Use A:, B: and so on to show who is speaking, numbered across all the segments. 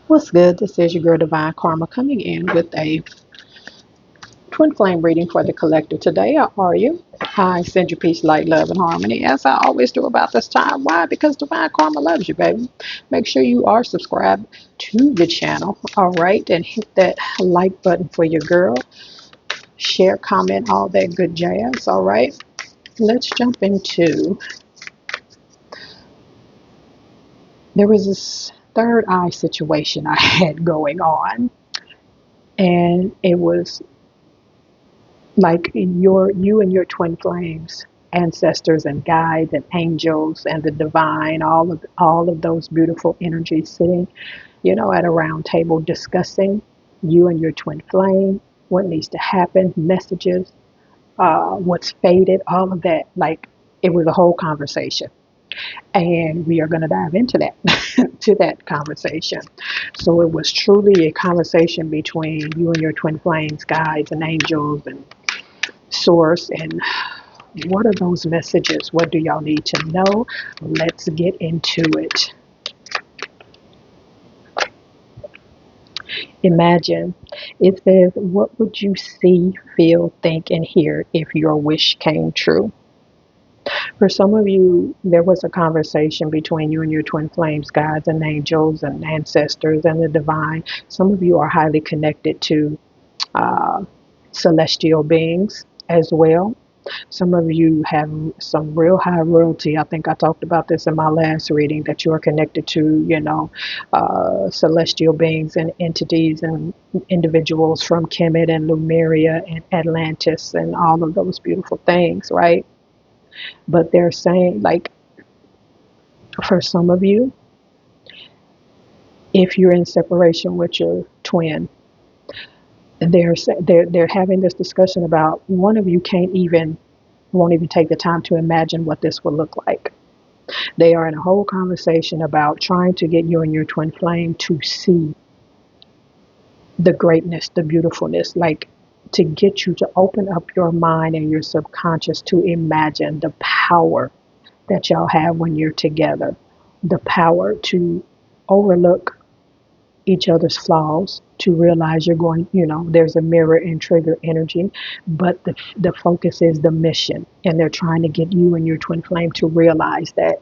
A: What's good? This is your girl Divine Karma coming in with a twin flame reading for the collective today. How are you? I send you peace, light, love, and harmony as I always do about this time. Why? Because Divine Karma loves you, baby. Make sure you are subscribed to the channel, all right? And hit that like button for your girl. Share, comment, all that good jazz, all right? Let's jump into. There was this third eye situation I had going on, and it was like you and your twin flames, ancestors and guides and angels and the divine, all of those beautiful energies sitting, at a round table discussing you and your twin flame, what needs to happen, messages, what's faded, all of that. Like, it was a whole conversation, and we are going to dive into that to that conversation. So it was truly a conversation between you and your twin flames, guides and angels and source. And what are those messages? What do y'all need to know? Let's get into it. Imagine. It says, what would you see, feel, think, and hear if your wish came true? For some of you, there was a conversation between you and your twin flames, guides and angels and ancestors and the divine. Some of you are highly connected to celestial beings as well. Some of you have some real high royalty. I think I talked about this in my last reading, that you are connected to, celestial beings and entities and individuals from Kemet and Lemuria and Atlantis and all of those beautiful things, right? But they're saying, like, for some of you, if you're in separation with your twin, they're having this discussion about one of you won't even take the time to imagine what this will look like. They are in a whole conversation about trying to get you and your twin flame to see the greatness, the beautifulness, like to get you to open up your mind and your subconscious to imagine the power that y'all have when you're together, the power to overlook each other's flaws, to realize you're going, there's a mirror and trigger energy, but the focus is the mission, and they're trying to get you and your twin flame to realize that.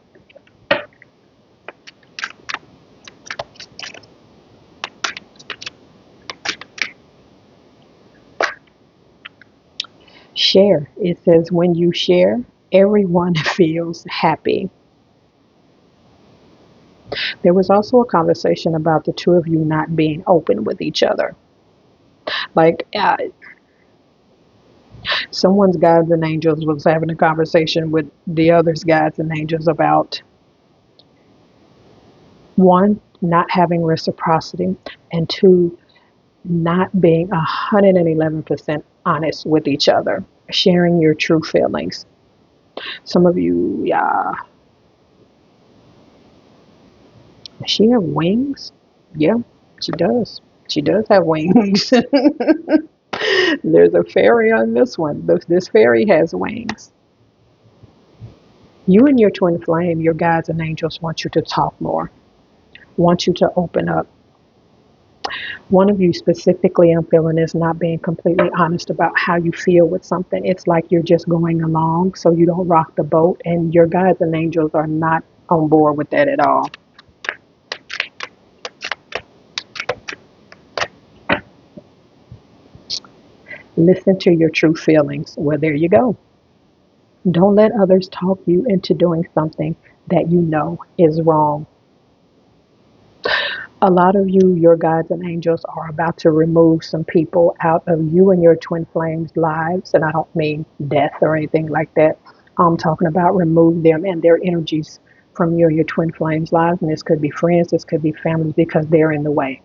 A: Share. It says, when you share, everyone feels happy. There was also a conversation about the two of you not being open with each other. Like, someone's guides and angels was having a conversation with the other's guides and angels about, one, not having reciprocity, and two, not being 111% honest with each other, sharing your true feelings. Some of you, yeah. Does she have wings? Yeah, she does. She does have wings. There's a fairy on this one. This fairy has wings. You and your twin flame, your guides and angels want you to talk more, want you to open up. One of you specifically, I'm feeling, is not being completely honest about how you feel with something. It's like you're just going along so you don't rock the boat, and your guides and angels are not on board with that at all. Listen to your true feelings. Well, there you go. Don't let others talk you into doing something that you know is wrong. A lot of you, your guides and angels, are about to remove some people out of you and your twin flames' lives. And I don't mean death or anything like that. I'm talking about remove them and their energies from you and your twin flames' lives. And this could be friends, this could be families, because they're in the way.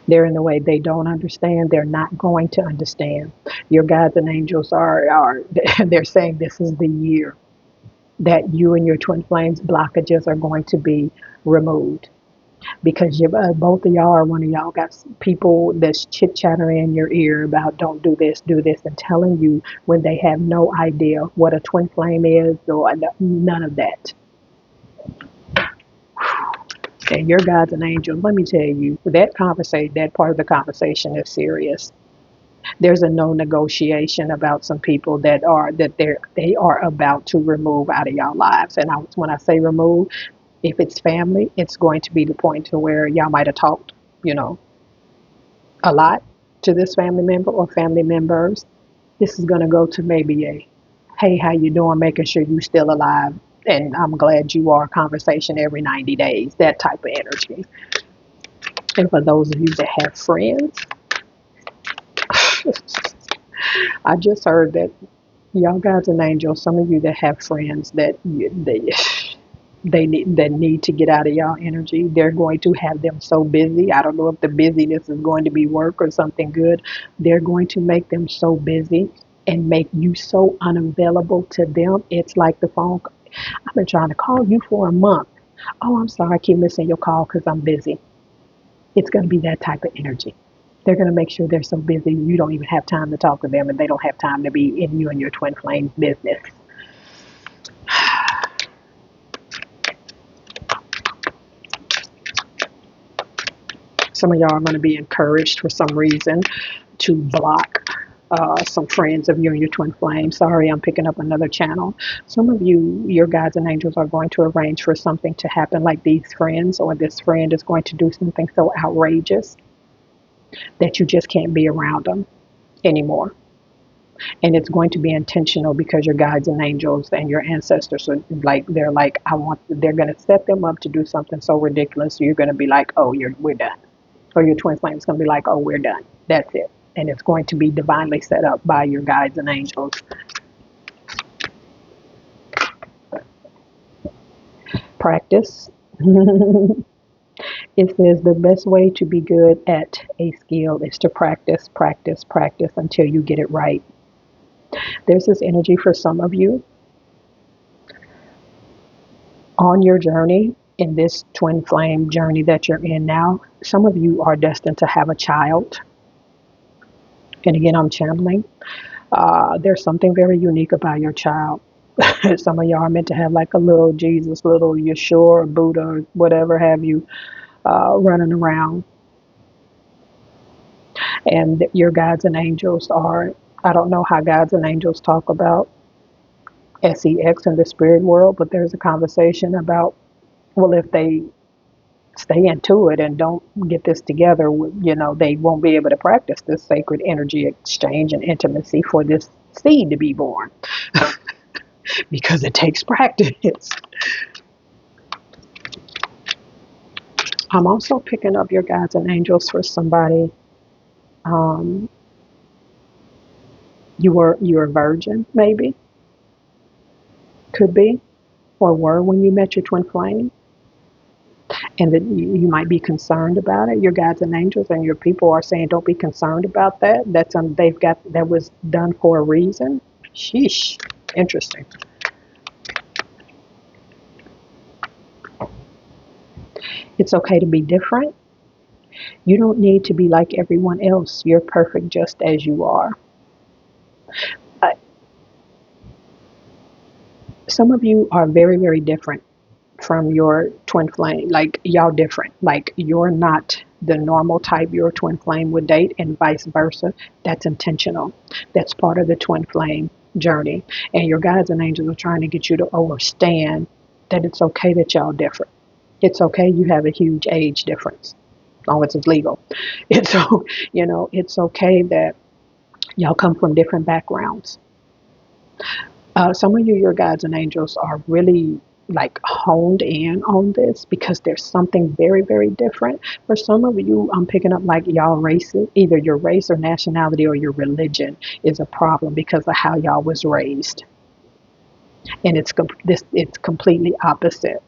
A: They're in the way. They don't understand. They're not going to understand. Your guides and angels they're saying this is the year that you and your twin flames blockages are going to be removed, because both of y'all, or one of y'all, got people that's chit chattering in your ear about don't do this, and telling you when they have no idea what a twin flame is or none of that. And your guides and angels, let me tell you, that conversation, that part of the conversation is serious. There's a no negotiation about some people they are about to remove out of y'all lives. And when I say remove, if it's family, it's going to be the point to where y'all might have talked, you know, a lot to this family member or family members. This is going to go to maybe a, hey, how you doing? Making sure you still alive, and I'm glad you are conversation every 90 days, that type of energy. And for those of you that have friends, I just heard that y'all guys and angels, some of you that have friends they need to get out of y'all energy. They're going to have them so busy. I don't know if the busyness is going to be work or something good. They're going to make them so busy and make you so unavailable to them. It's like the phone. I've been trying to call you for a month. Oh, I'm sorry, I keep missing your call because I'm busy. It's going to be that type of energy. They're going to make sure they're so busy you don't even have time to talk to them, and they don't have time to be in you and your twin flame business. Some of y'all are going to be encouraged for some reason to block some friends of you and your twin flame. Sorry, I'm picking up another channel. Some of you, your guides and angels are going to arrange for something to happen, like these friends, or this friend is going to do something so outrageous that you just can't be around them anymore. And it's going to be intentional because your guides and angels and your ancestors are like, they're going to set them up to do something so ridiculous. You're going to be like, oh, we're done. Or your twin flame is going to be like, oh, we're done. That's it. And it's going to be divinely set up by your guides and angels. Practice. It says the best way to be good at a skill is to practice, practice, practice until you get it right. There's this energy for some of you on your journey, in this twin flame journey that you're in now. Some of you are destined to have a child. And again, I'm channeling. There's something very unique about your child. Some of y'all are meant to have like a little Jesus, little Yeshua, or Buddha, or whatever have you, running around. And your guides and angels are, I don't know how guides and angels talk about sex in the spirit world, but there's a conversation about, well, if they stay into it and don't get this together, you know, they won't be able to practice this sacred energy exchange and intimacy for this seed to be born. Because it takes practice. I'm also picking up your guides and angels for somebody. You're a virgin, maybe, could be, or were when you met your twin flame, and that you might be concerned about it. Your guides and angels and your people are saying, don't be concerned about that. That was done for a reason. Sheesh, interesting. It's okay to be different. You don't need to be like everyone else. You're perfect just as you are. Some of you are very, very different from your twin flame. Like, y'all different. Like, you're not the normal type your twin flame would date, and vice versa. That's intentional. That's part of the twin flame journey. And your guides and angels are trying to get you to understand that it's okay that y'all different. It's okay you have a huge age difference, as long as it's legal. It's it's okay that y'all come from different backgrounds. Some of you, your guides and angels, are really like honed in on this because there's something very, very different. For some of you, I'm picking up like y'all races, either your race or nationality or your religion is a problem because of how y'all was raised. And it's completely opposite,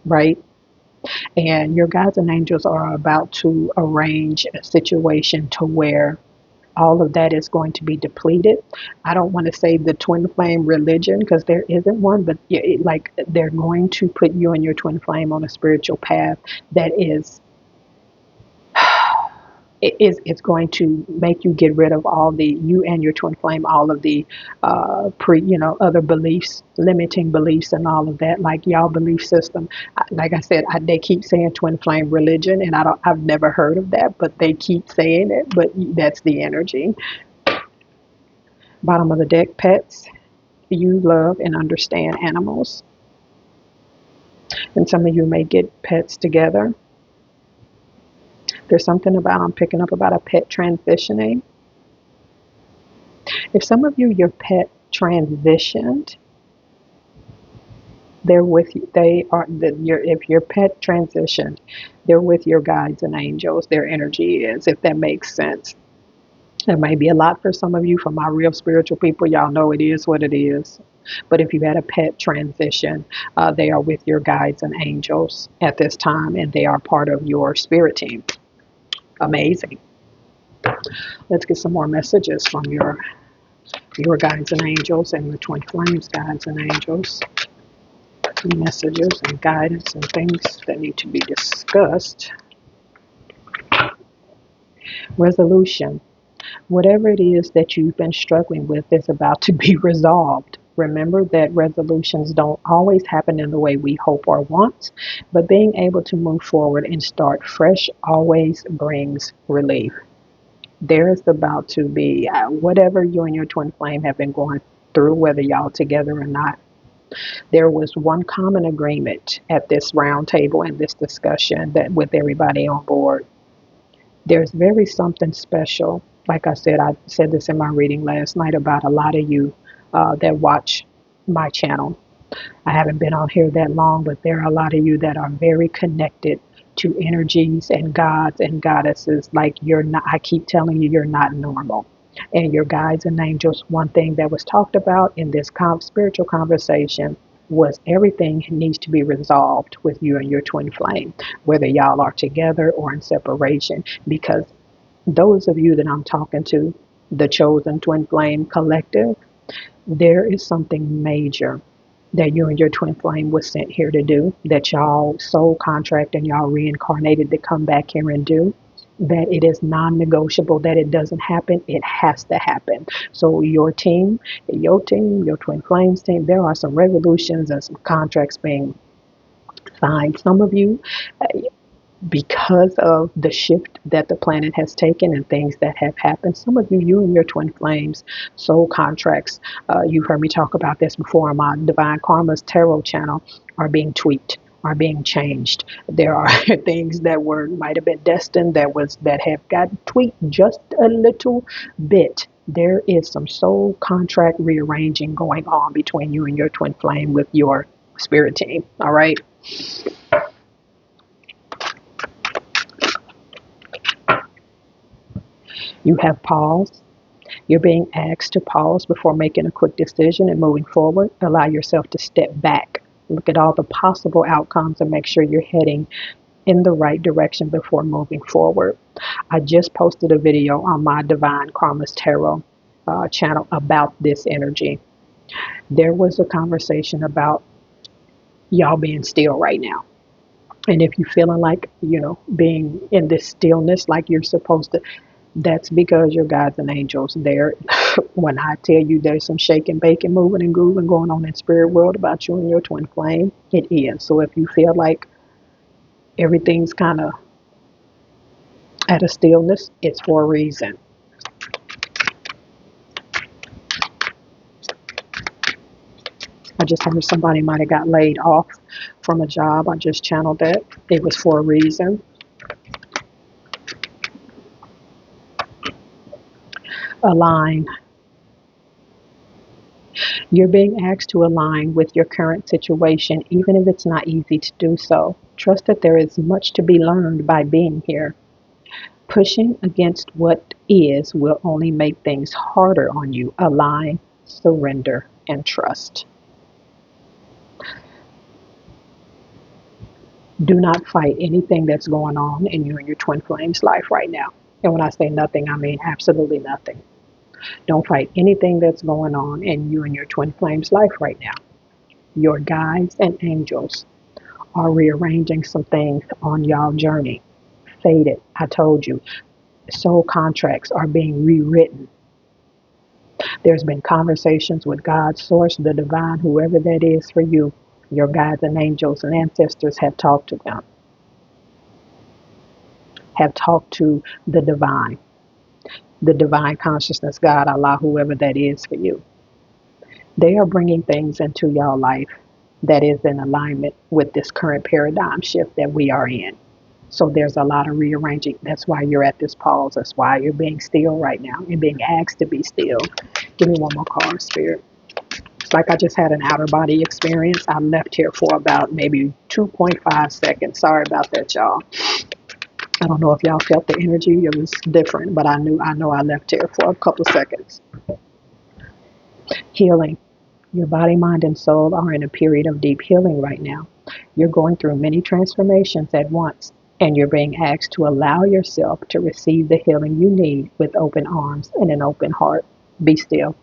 A: right? And your guides and angels are about to arrange a situation to where all of that is going to be depleted. I don't want to say the twin flame religion because there isn't one, but like they're going to put you and your twin flame on a spiritual path that is it's going to make you get rid of all the, you and your twin flame, all of the other beliefs, limiting beliefs and all of that, like y'all belief system. Like I said, they keep saying twin flame religion, and I've never heard of that, but they keep saying it. But that's the energy. Bottom of the deck, pets. You love and understand animals, and some of you may get pets together. There's something about, I'm picking up about a pet transitioning. If some of you, your pet transitioned, they're with you. If your pet transitioned, they're with your guides and angels. Their energy is, if that makes sense. It may be a lot for some of you. For my real spiritual people, y'all know it is what it is. But if you had a pet transition, they are with your guides and angels at this time, and they are part of your spirit team. Amazing. Let's get some more messages from your guides and angels and the twin flames guides and angels. Messages and guidance and things that need to be discussed. Resolution. Whatever it is that you've been struggling with is about to be resolved. Remember that resolutions don't always happen in the way we hope or want, but being able to move forward and start fresh always brings relief. There is about to be whatever you and your twin flame have been going through, whether y'all together or not. There was one common agreement at this round table and this discussion, that with everybody on board, there's very something special. Like I said this in my reading last night about a lot of you that watch my channel. I haven't been on here that long, but there are a lot of you that are very connected to energies and gods and goddesses. Like, you're not, I keep telling you, you're not normal. And your guides and angels, one thing that was talked about in this spiritual conversation was everything needs to be resolved with you and your twin flame, whether y'all are together or in separation. Because those of you that I'm talking to, the chosen twin flame collective, there is something major that you and your twin flame was sent here to do, that y'all soul contract and y'all reincarnated to come back here and do. That it is non-negotiable, that it doesn't happen, it has to happen. So your team, your twin flames team, there are some resolutions and some contracts being signed. Some of you, because of the shift that the planet has taken and things that have happened, some of you and your twin flames soul contracts, you've heard me talk about this before on my Divine Karma's Tarot channel, are being tweaked, are being changed. There are things that might have been destined that have gotten tweaked just a little bit. There is some soul contract rearranging going on between you and your twin flame with your spirit team. All right. You have paused. You're being asked to pause before making a quick decision and moving forward. Allow yourself to step back. Look at all the possible outcomes and make sure you're heading in the right direction before moving forward. I just posted a video on my Divine Karma's Tarot channel about this energy. There was a conversation about y'all being still right now. And if you're feeling like, being in this stillness like you're supposed to, that's because your guides and angels there. When I tell you there's some shaking, baking, moving and grooving going on in spirit world about you and your twin flame, it is. So if you feel like everything's kind of at a stillness, it's for a reason. I just heard somebody might have got laid off from a job. I just channeled that. It was for a reason. Align. You're being asked to align with your current situation, even if it's not easy to do so. Trust that there is much to be learned by being here. Pushing against what is will only make things harder on you. Align, surrender, and trust. Do not fight anything that's going on in you and your twin flame's life right now. And when I say nothing, I mean absolutely nothing. Don't fight anything that's going on in you and your twin flame's life right now. Your guides and angels are rearranging some things on y'all journey. Faded, I told you. Soul contracts are being rewritten. There's been conversations with God, Source, the divine, whoever that is for you. Your guides and angels and ancestors have talked to them, have talked to the divine consciousness, God, Allah, whoever that is for you. They are bringing things into your life that is in alignment with this current paradigm shift that we are in. So there's a lot of rearranging. That's why you're at this pause. That's why you're being still right now. You're being asked to be still. Give me one more card, Spirit. It's like I just had an outer body experience. I left here for about maybe 2.5 seconds. Sorry about that, y'all. I don't know if y'all felt the energy. It was different, but I know I left here for a couple of seconds. Healing. Your body, mind, and soul are in a period of deep healing right now. You're going through many transformations at once, and you're being asked to allow yourself to receive the healing you need with open arms and an open heart. Be still.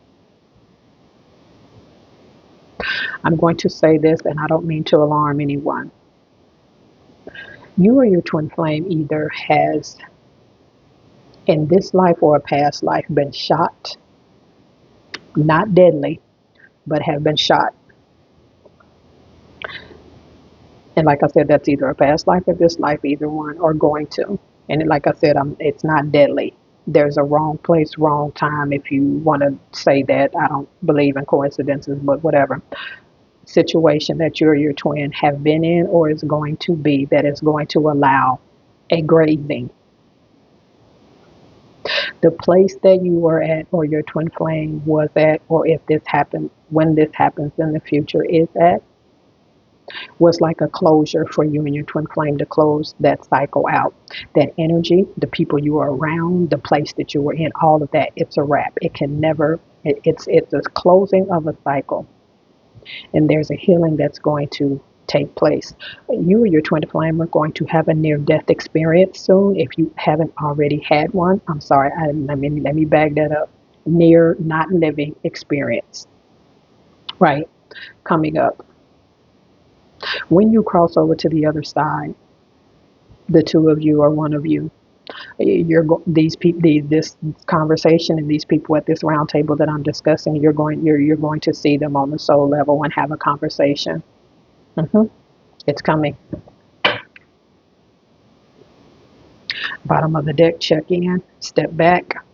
A: I'm going to say this, and I don't mean to alarm anyone. You or your twin flame either has, in this life or a past life, been shot, not deadly, but have been shot. And like I said, that's either a past life or this life, either one, or going to. And like I said, it's not deadly. There's a wrong place, wrong time, if you want to say that. I don't believe in coincidences, but whatever. Situation that you or your twin have been in or is going to be, that is going to allow a grazing. The place that you were at or your twin flame was at, or if this happens, when this happens in the future is at, was like a closure for you and your twin flame to close that cycle out. That energy, the people you were around, the place that you were in, all of that, it's a wrap. It can never, it's a closing of a cycle. And there's a healing that's going to take place. You or your twin flame are going to have a near-death experience soon. If you haven't already had one, I'm sorry, let me back that up. Near not living experience, right? Coming up. When you cross over to the other side, the two of you or one of you, this conversation and these people at this round table that I'm discussing, you're going to see them on the soul level and have a conversation. It's coming. Bottom of the deck, check in, step back.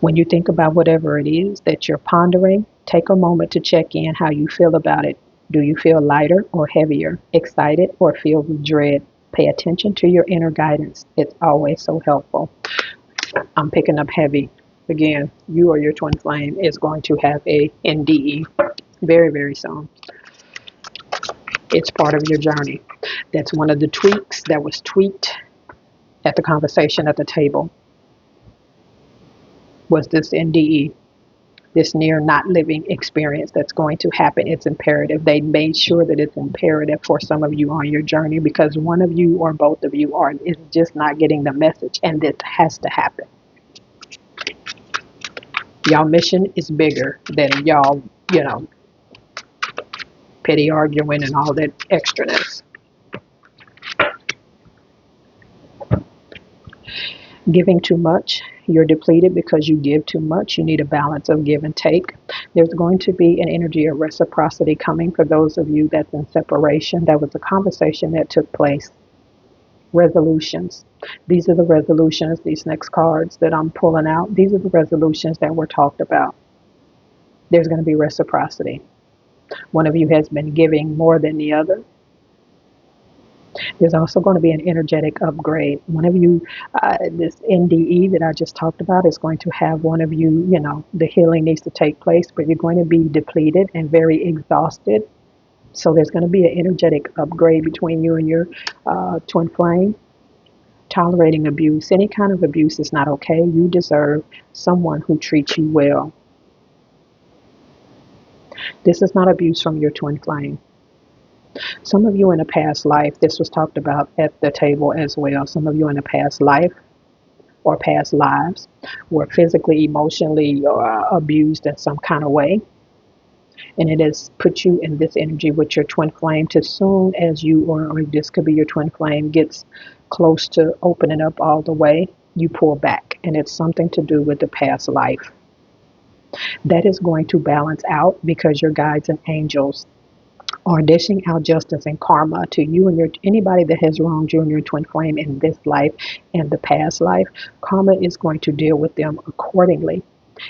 A: When you think about whatever it is that you're pondering, take a moment to check in how you feel about it. Do you feel lighter or heavier, excited or filled with dread? Pay attention to your inner guidance. It's always so helpful. I'm picking up heavy. Again, you or your twin flame is going to have a NDE very, very soon. It's part of your journey. That's one of the tweaks that was tweaked at the conversation at the table, was this NDE, this near not living experience that's going to happen. It's imperative. They made sure that it's imperative for some of you on your journey, because one of you or both of you is just not getting the message, and this has to happen. Y'all mission is bigger than y'all, petty arguing and all that extraness. Giving too much, you're depleted because you give too much. You need a balance of give and take. There's going to be an energy of reciprocity coming for those of you that's in separation. That was a conversation that took place. Resolutions. These are the resolutions, these next cards that I'm pulling out. These are the resolutions that were talked about. There's going to be reciprocity. One of you has been giving more than the other. There's also going to be an energetic upgrade. One of you, this NDE that I just talked about, is going to have one of you, the healing needs to take place, but you're going to be depleted and very exhausted. So there's going to be an energetic upgrade between you and your twin flame. Tolerating abuse. Any kind of abuse is not okay. You deserve someone who treats you well. This is not abuse from your twin flame. Some of you in a past life, this was talked about at the table as well. Some of you in a past life or past lives were physically, emotionally abused in some kind of way. And it has put you in this energy with your twin flame. To soon as you, or this could be your twin flame, gets close to opening up all the way, you pull back, and it's something to do with the past life. That is going to balance out because your guides and angels are dishing out justice and karma to you and your anybody that has wronged you and your twin flame in this life and the past life. Karma is going to deal with them accordingly,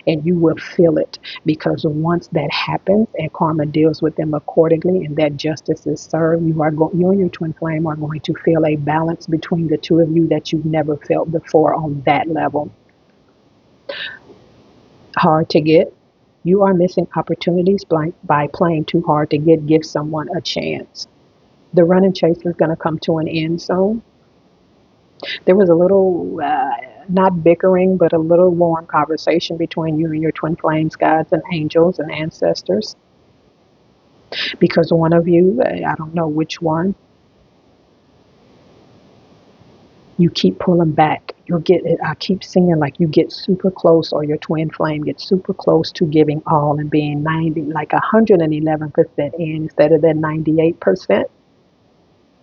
A: and you will feel it, because once that happens and karma deals with them accordingly and that justice is served, you and your twin flame are going to feel a balance between the two of you that you've never felt before on that level. Hard to get. You are missing opportunities by playing too hard to give someone a chance. The run and chase is going to come to an end soon. There was a little, not bickering, but a little warm conversation between you and your twin flames, gods and angels and ancestors. Because one of you, I don't know which one, you keep pulling back. I keep seeing like you get super close, or your twin flame gets super close to giving all and being 111% in instead of that 98%.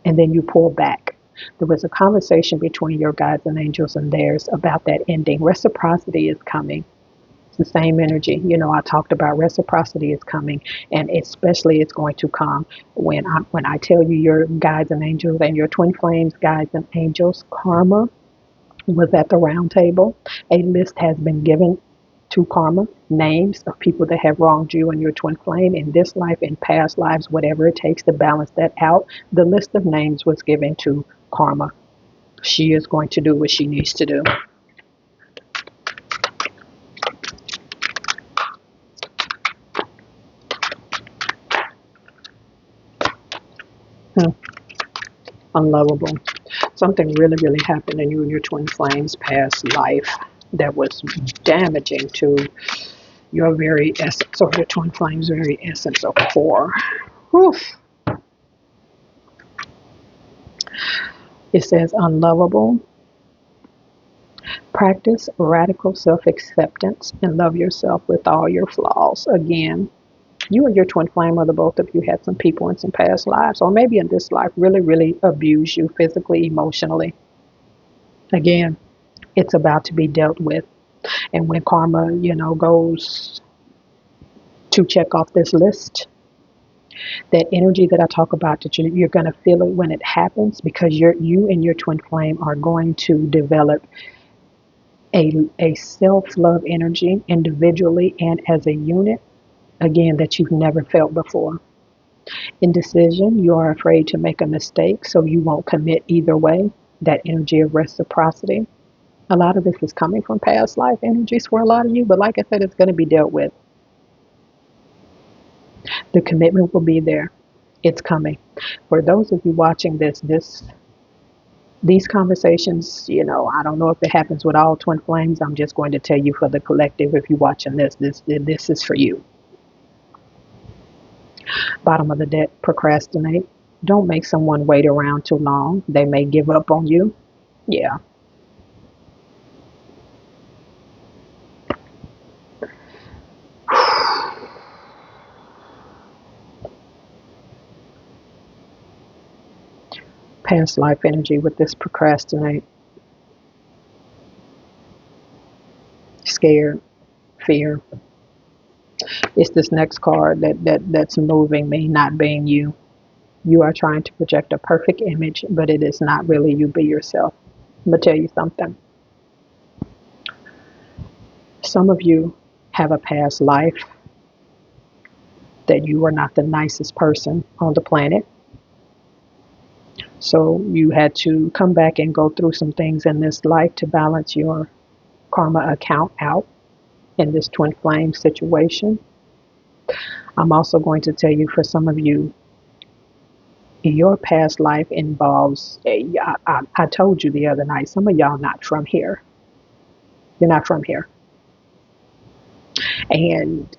A: And then you pull back. There was a conversation between your guides and angels and theirs about that ending. Reciprocity is coming. It's the same energy. I talked about reciprocity is coming, and especially it's going to come when I tell you your guides and angels and your twin flames, guides and angels, karma was at the round table. A list has been given to karma, names of people that have wronged you and your twin flame in this life, in past lives, whatever it takes to balance that out. The list of names was given to karma. She is going to do what she needs to do. Unlovable. Something really, really happened in you and your twin flame's past life that was damaging to your very essence, or your twin flame's very essence or core. Oof. It says unlovable. Practice radical self-acceptance and love yourself with all your flaws. Again, you and your twin flame, or the both of you, had some people in some past lives, or maybe in this life, really, really abuse you physically, emotionally. Again, it's about to be dealt with. And when karma, goes to check off this list, that energy that I talk about, that you're going to feel it when it happens, because you and your twin flame are going to develop a self-love energy individually and as a unit, again, that you've never felt before. Indecision, you are afraid to make a mistake, so you won't commit either way. That energy of reciprocity. A lot of this is coming from past life energies for a lot of you, but like I said, it's going to be dealt with. The commitment will be there. It's coming. For those of you watching these conversations, I don't know if it happens with all twin flames. I'm just going to tell you for the collective, if you're watching this is for you. Bottom of the deck, procrastinate. Don't make someone wait around too long. They may give up on you. Yeah. Past life energy with this procrastinate. Scared, fear. It's this next card that's moving me, not being you. You are trying to project a perfect image, but it is not really you. Be yourself. I'm going to tell you something. Some of you have a past life that you were not the nicest person on the planet. So you had to come back and go through some things in this life to balance your karma account out in this twin flame situation. I'm also going to tell you, for some of you, your past life involves, I told you the other night, some of y'all not from here. You're not from here. And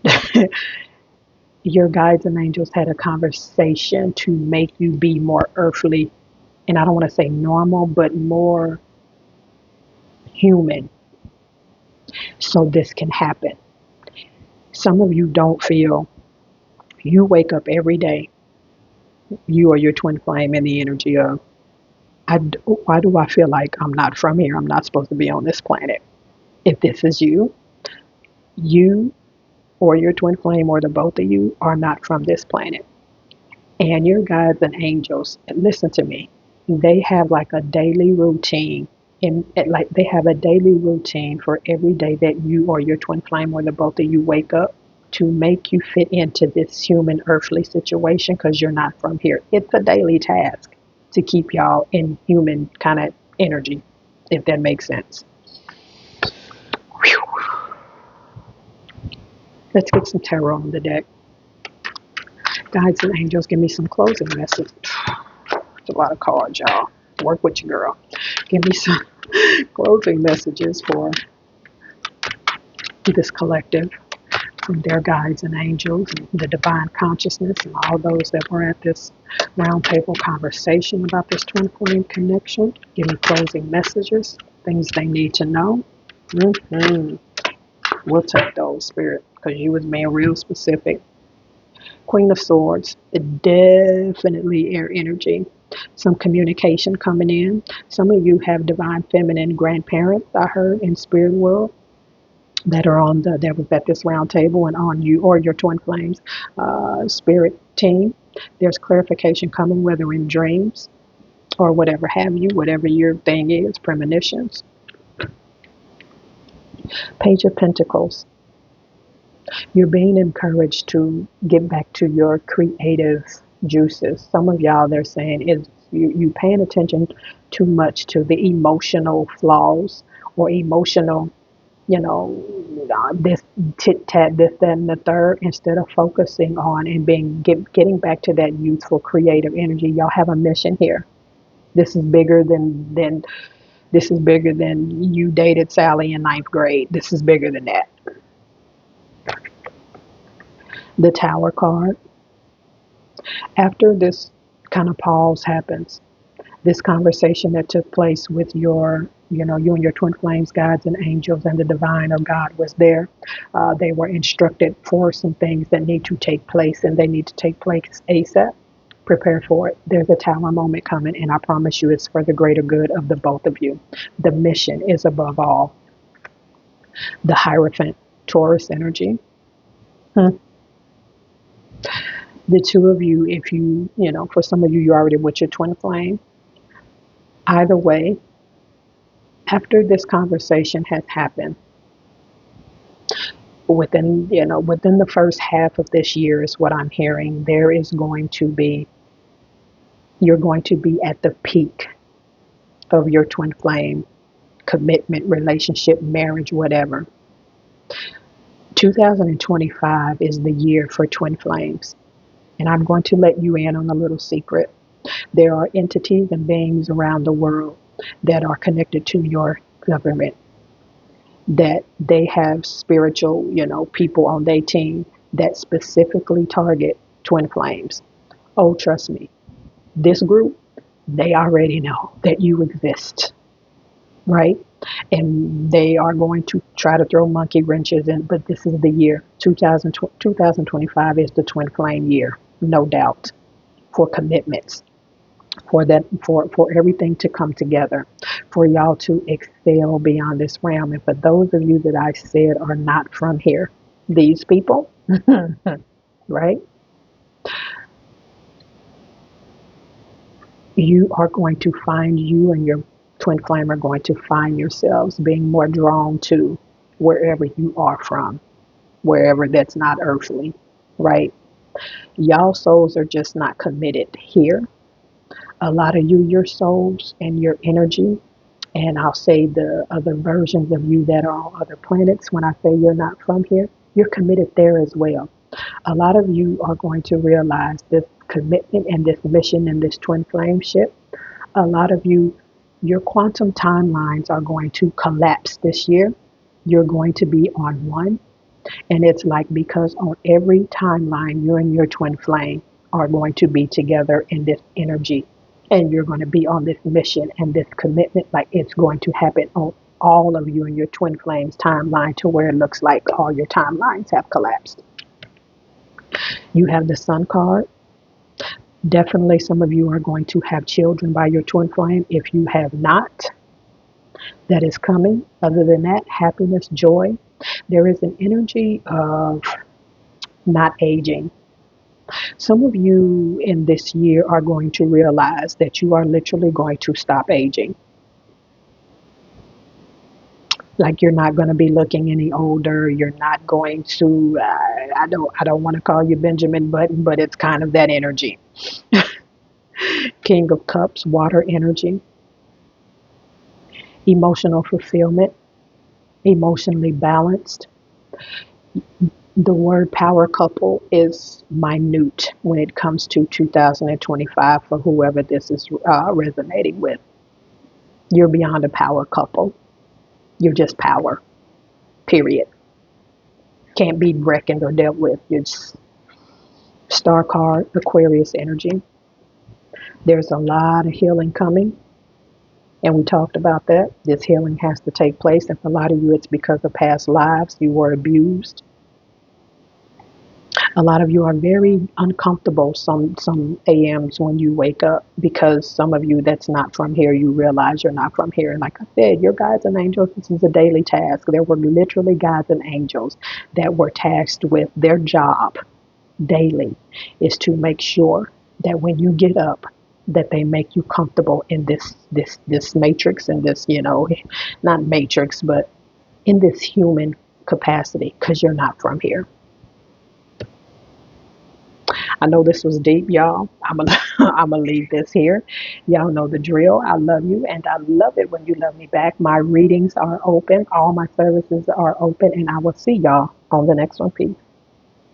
A: your guides and angels had a conversation to make you be more earthly, and I don't want to say normal, but more human, so this can happen. Some of you don't feel, you wake up every day, you or your twin flame, in the energy of, Why do I feel like I'm not from here? I'm not supposed to be on this planet. If this is you, you or your twin flame or the both of you are not from this planet. And your guides and angels, listen to me, they have like a daily routine. Like they have a daily routine for every day that you or your twin flame or the both of you wake up to make you fit into this human earthly situation because you're not from here. It's a daily task to keep y'all in human kind of energy, if that makes sense. Whew. Let's get some tarot on the deck. Guides and angels, give me some closing message. It's a lot of cards, y'all. Work with your girl. Give me some closing messages for this collective from their guides and angels and the divine consciousness and all those that were at this roundtable conversation about this twin flame connection. Give me closing messages, things they need to know. We'll take those, Spirit, because you was being real specific. Queen of Swords, definitely air energy. Some communication coming in. Some of you have divine feminine grandparents, I heard, in spirit world that are on that was at this round table and on you or your twin flames spirit team. There's clarification coming, whether in dreams or whatever have you, whatever your thing is, premonitions. Page of Pentacles. You're being encouraged to get back to your creative juices. Some of y'all, they're saying, is you paying attention too much to the emotional flaws or emotional, this tit tat, this, that, and the third, instead of focusing on and getting back to that youthful creative energy. Y'all have a mission here. This is bigger than this is bigger than you dated Sally in ninth grade. This is bigger than that. The Tower card. After this kind of pause happens, this conversation that took place with you and your twin flames, guides and angels, and the divine or God was there. They were instructed for some things that need to take place, and they need to take place ASAP. Prepare for it. There's a Tower moment coming, and I promise you it's for the greater good of the both of you. The mission is above all. The Hierophant, Taurus energy. The two of you, if for some of you, you're already with your twin flame. Either way, after this conversation has happened, within the first half of this year is what I'm hearing, you're going to be at the peak of your twin flame commitment, relationship, marriage, whatever. 2025 is the year for twin flames. And I'm going to let you in on a little secret. There are entities and beings around the world that are connected to your government, that they have spiritual, people on their team that specifically target twin flames. Oh, trust me, this group, they already know that you exist, right? And they are going to try to throw monkey wrenches in, but this is the year. 2025 is the twin flame year, no doubt, for commitments, for everything to come together, for y'all to excel beyond this realm. And for those of you that I said are not from here, these people, right? You and your twin flame are going to find yourselves being more drawn to wherever you are from, wherever that's not earthly, right? Y'all souls are just not committed here. A lot of your souls and your energy, and I'll say the other versions of you that are on other planets, when I say you're not from here, you're committed there as well. A lot of you are going to realize this commitment and this mission and this twin flame ship. A lot of you, your quantum timelines are going to collapse this year. You're going to be on one. And it's like, because on every timeline, you and your twin flame are going to be together in this energy. And you're going to be on this mission and this commitment. Like, it's going to happen on all of you and your twin flames timeline, to where it looks like all your timelines have collapsed. You have the Sun card. Definitely some of you are going to have children by your twin flame. If you have not, that is coming. Other than that, happiness, joy. There is an energy of not aging. Some of you in this year are going to realize that you are literally going to stop aging. Like you're not going to be looking any older. You're not going to. I don't want to call you Benjamin Button, but it's kind of that energy. King of Cups, water energy, emotional fulfillment, emotionally balanced. The word power couple is minute when it comes to 2025 for whoever this is resonating with. You're beyond a power couple. You're just power, period. Can't be reckoned or dealt with. You're just star card, Aquarius energy. There's a lot of healing coming. And we talked about that. This healing has to take place. And for a lot of you, it's because of past lives. You were abused. A lot of you are very uncomfortable some AMs when you wake up because some of you that's not from here, you realize you're not from here. And like I said, your guides and angels, this is a daily task. There were literally guides and angels that were tasked with their job daily is to make sure that when you get up, that they make you comfortable in this matrix and this, not matrix, but in this human capacity because you're not from here. I know this was deep, y'all. I'm gonna leave this here. Y'all know the drill. I love you, and I love it when you love me back. My readings are open. All my services are open, and I will see y'all on the next one. Peace.